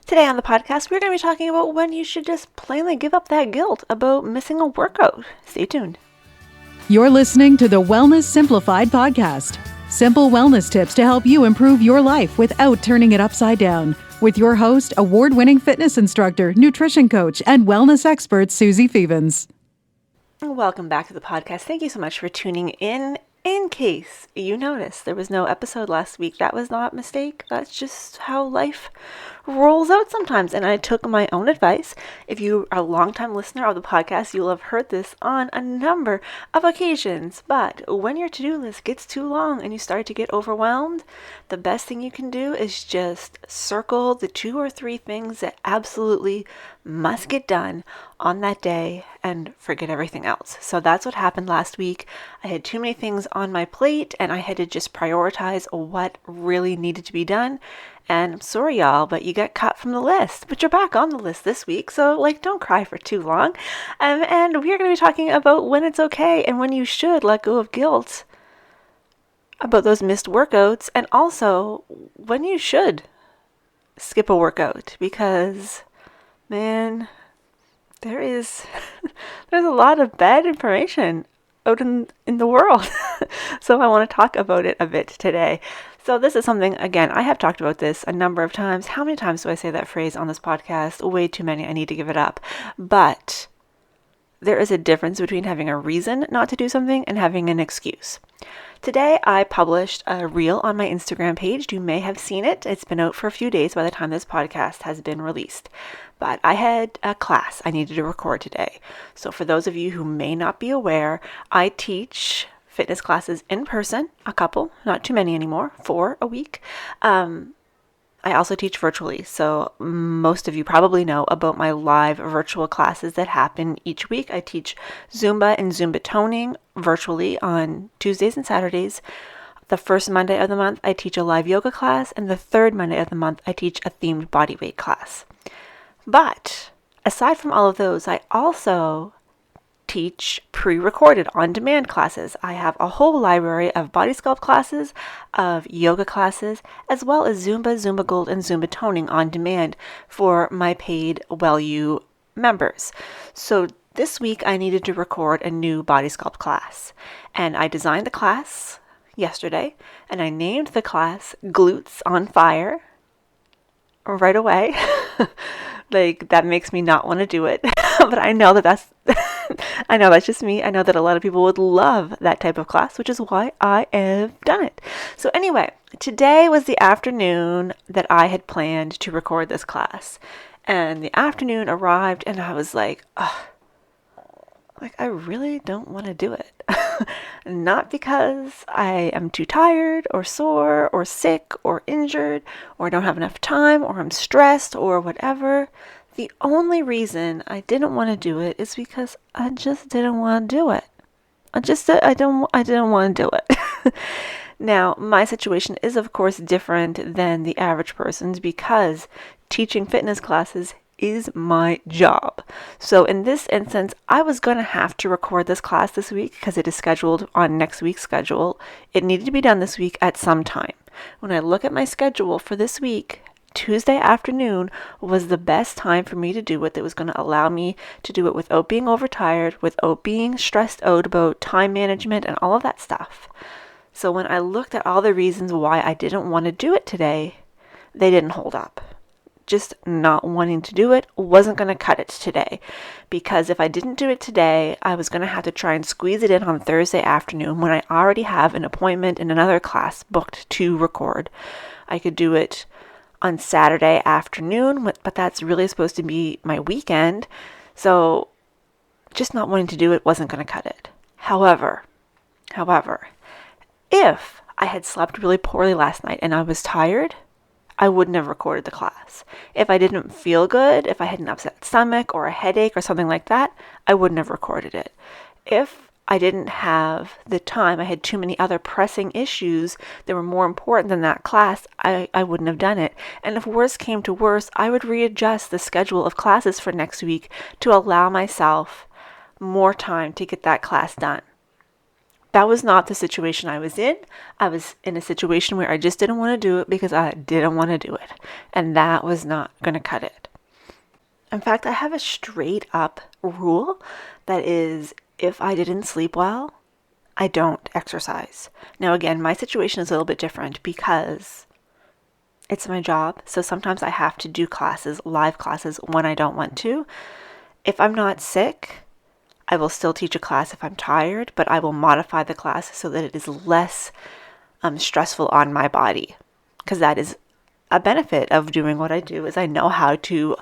Today on the podcast, we're going to be talking about when you should just plainly give up that guilt about missing a workout. Stay tuned. You're listening to the Wellness Simplified podcast. Simple wellness tips to help you improve your life without turning it upside down. With your host, award-winning fitness instructor, nutrition coach, and wellness expert, Suzi Fevens. Welcome back to the podcast. Thank you so much for tuning in. In case you noticed there was no episode last week, that was not a mistake. That's just how life rolls out sometimes. And I took my own advice. If you are a longtime listener of the podcast, you'll have heard this on a number of occasions. But when your to-do list gets too long and you start to get overwhelmed, the best thing you can do is just circle the 2 or 3 things that absolutely must get done on that day and forget everything else. So that's what happened last week. I had too many things on my plate and I had to just prioritize what really needed to be done. And I'm sorry, y'all, but you got cut from the list. But you're back on the list this week, so don't cry for too long. And we're going to be talking about when it's okay and when you should let go of guilt about those missed workouts, and also when you should skip a workout, because man, there's a lot of bad information out in the world. So I want to talk about it a bit today. So this is something, again, I have talked about this a number of times. How many times do I say that phrase on this podcast? Way too many. I need to give it up. But there is a difference between having a reason not to do something and having an excuse. Today, I published a reel on my Instagram page. You may have seen it. It's been out for a few days by the time this podcast has been released. But I had a class I needed to record today. So for those of you who may not be aware, I teach fitness classes in person, a couple, not too many anymore, 4 a week. I also teach virtually, so most of you probably know about my live virtual classes that happen each week. I teach Zumba and Zumba toning virtually on Tuesdays and Saturdays. The first Monday of the month, I teach a live yoga class, and the third Monday of the month, I teach a themed bodyweight class. But aside from all of those, I also teach pre-recorded on-demand classes. I have a whole library of body sculpt classes, of yoga classes, as well as Zumba, Zumba Gold, and Zumba Toning on demand for my paid WellU members. So this week I needed to record a new body sculpt class, and I designed the class yesterday, and I named the class Glutes on Fire right away. That makes me not want to do it, but I know that's just me. I know that a lot of people would love that type of class, which is why I have done it. So anyway, today was the afternoon that I had planned to record this class, and the afternoon arrived and I was like, I really don't want to do it. Not because I am too tired or sore or sick or injured or I don't have enough time or I'm stressed or whatever. The only reason I didn't want to do it is because I just didn't want to do it. I didn't want to do it. Now, my situation is of course different than the average person's because teaching fitness classes is my job. So in this instance, I was going to have to record this class this week because it is scheduled on next week's schedule. It needed to be done this week at some time. When I look at my schedule for this week, Tuesday afternoon was the best time for me to do it. That was going to allow me to do it without being overtired, without being stressed out about time management and all of that stuff. So when I looked at all the reasons why I didn't want to do it today, they didn't hold up. Just not wanting to do it wasn't going to cut it today, because if I didn't do it today, I was going to have to try and squeeze it in on Thursday afternoon when I already have an appointment in another class booked to record. I could do it on Saturday afternoon, but that's really supposed to be my weekend, so just not wanting to do it wasn't going to cut it. However, if I had slept really poorly last night and I was tired, I wouldn't have recorded the class. If I didn't feel good, if I had an upset stomach or a headache or something like that, I wouldn't have recorded it. If I didn't have the time, I had too many other pressing issues that were more important than that class, I wouldn't have done it. And if worse came to worse, I would readjust the schedule of classes for next week to allow myself more time to get that class done. That was not the situation I was in. I was in a situation where I just didn't want to do it because I didn't want to do it. And that was not going to cut it. In fact, I have a straight up rule that is, if I didn't sleep well, I don't exercise. Now, again, my situation is a little bit different because it's my job. So sometimes I have to do classes, live classes, when I don't want to. If I'm not sick, I will still teach a class if I'm tired, but I will modify the class so that it is less stressful on my body. Because that is a benefit of doing what I do, is I know how to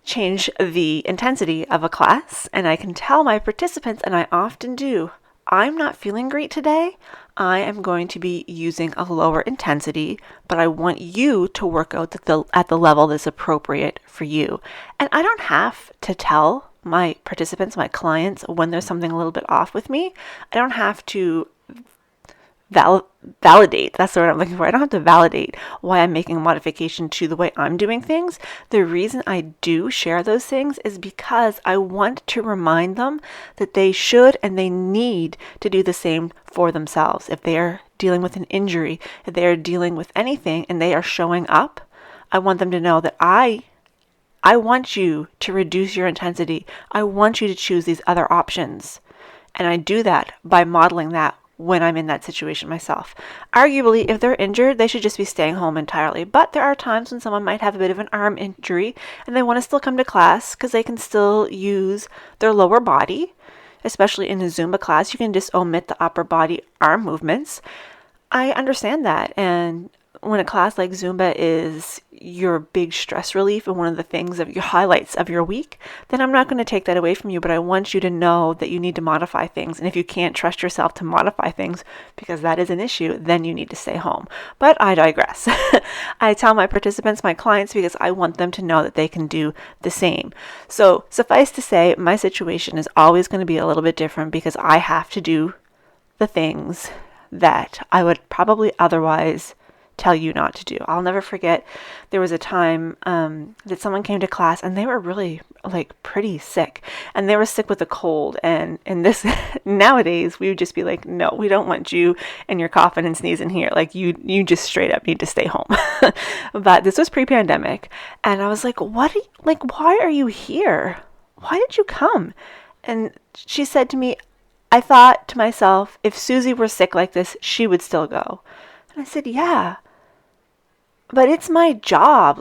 change the intensity of a class, and I can tell my participants, and I often do, I'm not feeling great today. I am going to be using a lower intensity, but I want you to work out at the level that's appropriate for you. And I don't have to tell my participants, my clients, when there's something a little bit off with me. I don't have to validate. That's the word I'm looking for. I don't have to validate why I'm making a modification to the way I'm doing things. The reason I do share those things is because I want to remind them that they should and they need to do the same for themselves. If they are dealing with an injury, if they are dealing with anything and they are showing up, I want them to know that I want you to reduce your intensity. I want you to choose these other options. And I do that by modeling that when I'm in that situation myself. Arguably, if they're injured, they should just be staying home entirely. But there are times when someone might have a bit of an arm injury and they want to still come to class because they can still use their lower body. Especially in a Zumba class, you can just omit the upper body arm movements. I understand that. And when a class like Zumba is your big stress relief and one of the things of your highlights of your week, then I'm not going to take that away from you, but I want you to know that you need to modify things. And if you can't trust yourself to modify things because that is an issue, then you need to stay home. But I digress. I tell my participants, my clients, because I want them to know that they can do the same. So suffice to say, my situation is always going to be a little bit different because I have to do the things that I would probably otherwise tell you not to do. I'll never forget, there was a time that someone came to class and they were really pretty sick, and they were sick with a cold, and in this nowadays we would just be like, no, we don't want you and your coughing and sneezing here. You just straight up need to stay home. But this was pre-pandemic, and I was like, why are you here? Why did you come? And she said to me, I thought to myself, if Suzi were sick like this, she would still go. And I said, yeah, but it's my job.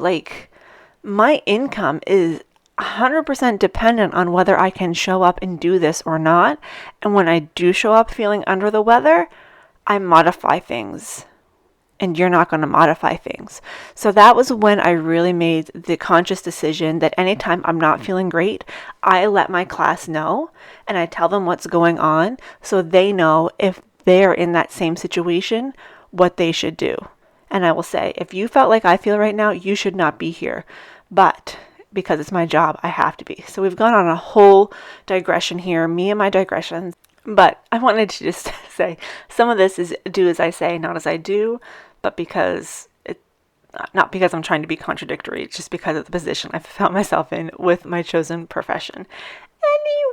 My income is 100% dependent on whether I can show up and do this or not. And when I do show up feeling under the weather, I modify things. And you're not going to modify things. So that was when I really made the conscious decision that anytime I'm not feeling great, I let my class know and I tell them what's going on so they know if they're in that same situation, what they should do. And I will say, if you felt like I feel right now, you should not be here. But because it's my job, I have to be. So we've gone on a whole digression here, me and my digressions. But I wanted to just say some of this is do as I say, not as I do, but not because I'm trying to be contradictory. It's just because of the position I've found myself in with my chosen profession.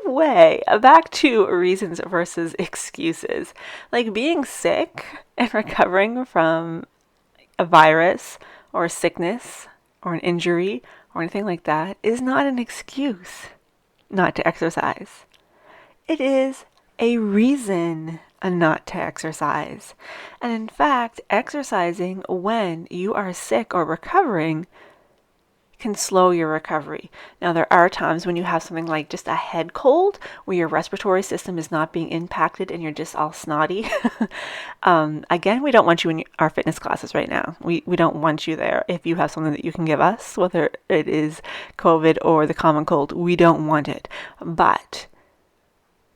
Anyway, back to reasons versus excuses. Being sick and recovering from a virus or a sickness or an injury or anything like that is not an excuse not to exercise. It is a reason not to exercise. And in fact, exercising when you are sick or recovering can slow your recovery. Now, there are times when you have something like just a head cold where your respiratory system is not being impacted and you're just all snotty. Again, we don't want you in our fitness classes right now. We don't want you there. If you have something that you can give us, whether it is COVID or the common cold, we don't want it. But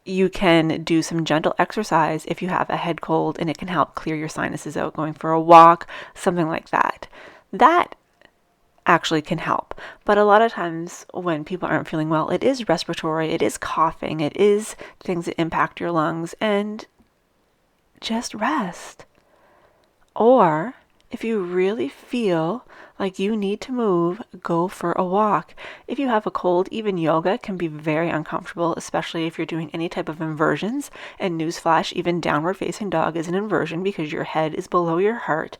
you can do some gentle exercise if you have a head cold, and it can help clear your sinuses out, going for a walk, something like that. That actually can help. But a lot of times when people aren't feeling well, it is respiratory, it is coughing, it is things that impact your lungs, and just rest. Or If you really feel like you need to move, go for a walk. If you have a cold, even yoga can be very uncomfortable, especially if you're doing any type of inversions. And newsflash, even downward facing dog is an inversion because your head is below your heart.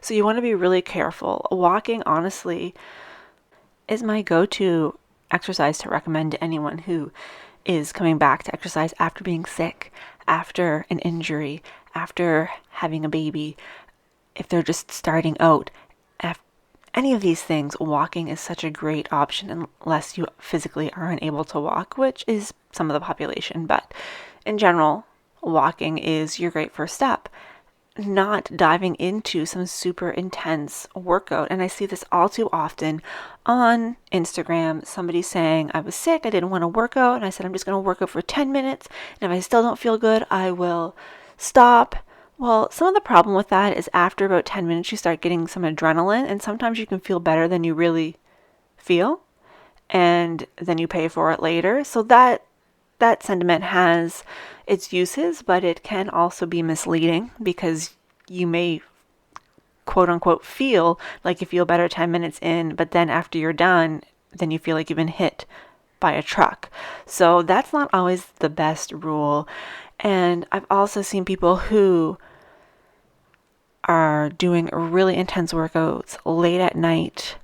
So you want to be really careful. Walking, honestly, is my go-to exercise to recommend to anyone who is coming back to exercise after being sick, after an injury, after having a baby, if they're just starting out. Any of these things, walking is such a great option unless you physically are unable to walk, which is some of the population. But in general, walking is your great first step. Not diving into some super intense workout. And I see this all too often on Instagram. Somebody saying, I was sick, I didn't want to work out, and I said, I'm just going to work out for 10 minutes. And if I still don't feel good, I will stop. Well, some of the problem with that is after about 10 minutes, you start getting some adrenaline, and sometimes you can feel better than you really feel, and then you pay for it later. So that sentiment has its uses, but it can also be misleading because you may quote unquote feel like you feel better 10 minutes in, but then after you're done, then you feel like you've been hit by a truck. So that's not always the best rule. And I've also seen people who are doing really intense workouts late at night,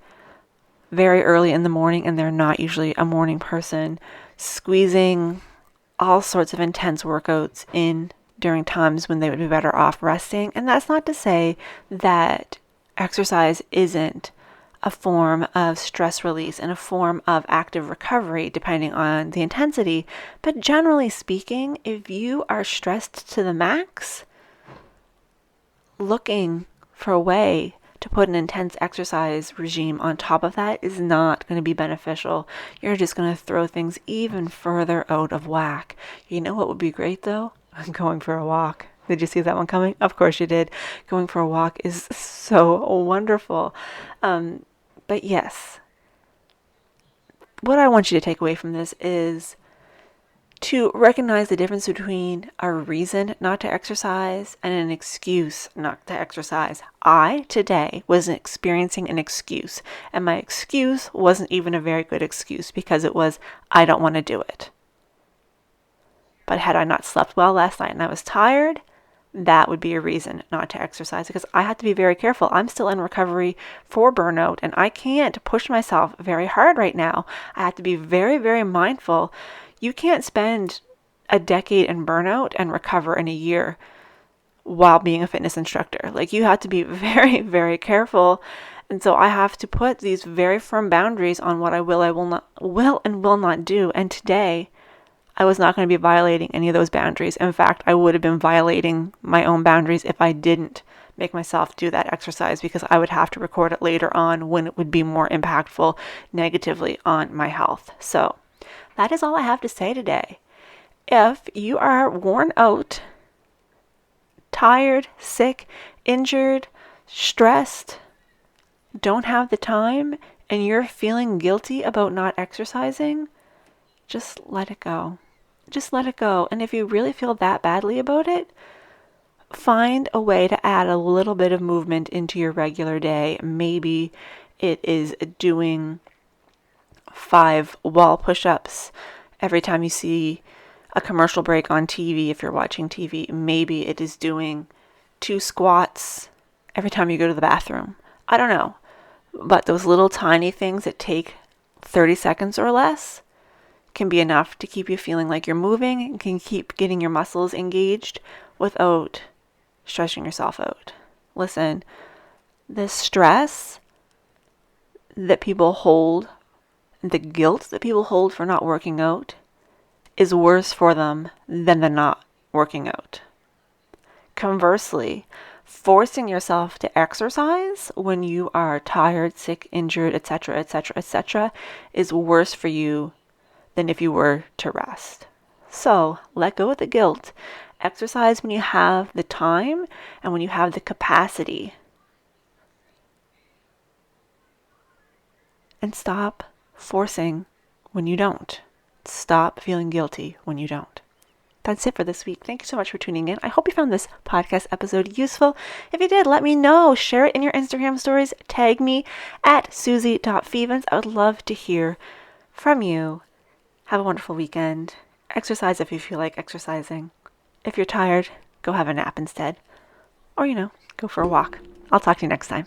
very early in the morning, and they're not usually a morning person, squeezing all sorts of intense workouts in during times when they would be better off resting. And that's not to say that exercise isn't a form of stress release and a form of active recovery, depending on the intensity. But generally speaking, if you are stressed to the max, looking for a way to put an intense exercise regime on top of that is not going to be beneficial. You're just going to throw things even further out of whack. You know what would be great though? Going for a walk. Did you see that one coming? Of course you did. Going for a walk is so wonderful. But yes, what I want you to take away from this is to recognize the difference between a reason not to exercise and an excuse not to exercise. I, today, was experiencing an excuse, and my excuse wasn't even a very good excuse because it was, I don't want to do it. But had I not slept well last night and I was tired, that would be a reason not to exercise because I have to be very careful. I'm still in recovery for burnout and I can't push myself very hard right now. I have to be very, very mindful. You can't spend a decade in burnout and recover in a year while being a fitness instructor. Like, you have to be very, very careful. And so I have to put these very firm boundaries on what I will not do. And today, I was not going to be violating any of those boundaries. In fact, I would have been violating my own boundaries if I didn't make myself do that exercise because I would have to record it later on when it would be more impactful negatively on my health. So that is all I have to say today. If you are worn out, tired, sick, injured, stressed, don't have the time, and you're feeling guilty about not exercising, just let it go. Just let it go. And if you really feel that badly about it, find a way to add a little bit of movement into your regular day. Maybe it is doing 5 wall push-ups every time you see a commercial break on TV if you're watching TV. Maybe it is doing 2 squats every time you go to the bathroom. I don't know. But those little tiny things that take 30 seconds or less can be enough to keep you feeling like you're moving and can keep getting your muscles engaged without stressing yourself out. Listen, the stress that people hold, the guilt that people hold for not working out is worse for them than the not working out. Conversely, forcing yourself to exercise when you are tired, sick, injured, etc., etc., etc., is worse for you than if you were to rest. So let go of the guilt. Exercise when you have the time and when you have the capacity. And stop forcing when you don't. Stop feeling guilty when you don't. that's it for this week. Thank you so much for tuning in. I hope you found this podcast episode useful. If you did, let me know. Share it in your Instagram stories. Tag me at suzy.fevens. I would love to hear from you. Have a wonderful weekend. Exercise if you feel like exercising. If you're tired, go have a nap instead. Or, go for a walk. I'll talk to you next time.